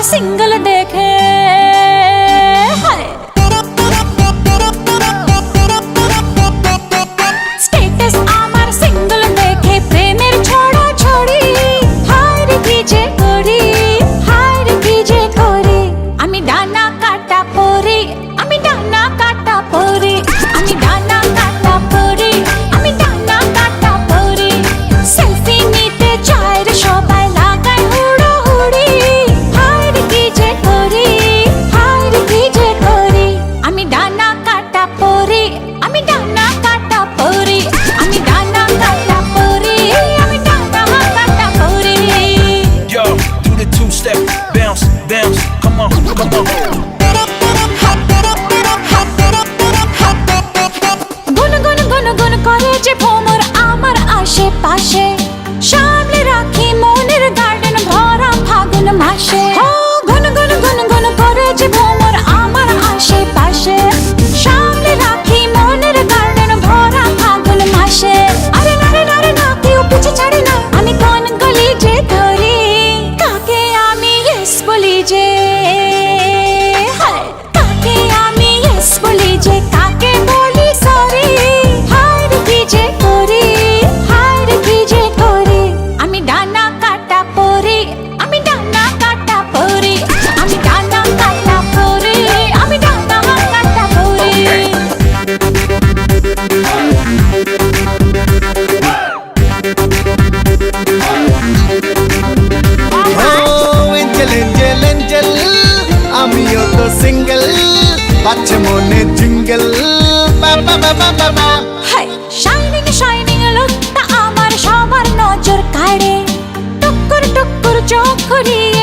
Single দেখে status আমার single দেখে প্রেমের ছড়া ছড়ি হায় রে কি যে করি হায় রে কি যে করি আমি ডানা কাটা পরি আমি ডানা কাটা পরি আমি ডানা কাটা পরি আমি ডানা কাটা পরি সেলফি নিতে চায় রে সবাই লাগায় হুড়োহুড়ি হায় রে কি যে করি হায় রে কি যে করি আমি ডানা কাটা পরি আমি ডানা কাটা পরি আমি ডানা কাটা পরি আমি ডানা কাটা পরি Yo, do the two-step, bounce, bounce, come on, come on. গুন গুন গুন গুন করে যে ভ্রমর আমার আশেপাশে সামনে রাখি মনের গার্ডেন ভরা ফাগুন মাসে গুন গুন গুন গুন করে যে ভ্রমর আমার আশেপাশে সামনে রাখি মনের গার্ডেন ভরা ফাগুন মাসে আরে না রে না রে না কেউ পিছে ছাড়ে না আমি কোন গলি যে ধরি কাকে আমি ইয়েস বলি যে কাকে আমি ইয়েস বলি যে কাকে বলি সরি হায় রে কি যে করি হায় রে কি যে করি আমি ডানা কাটা পরি আমি ডানা কাটা পরি আমি ডানা কাটা পরি আমি ডানা কাটা পরি এঞ্জেল এঞ্জেল এঞ্জেল আমিও তো সিঙ্গেল বাচ্চা মনে জিঙ্গেল বাবা বাবা বাবা হাই শাইনিং শাইনিং লুকটা আমার সবার নজর কাড়ে টুকুর টুকুর চোখ ঘুরিয়ে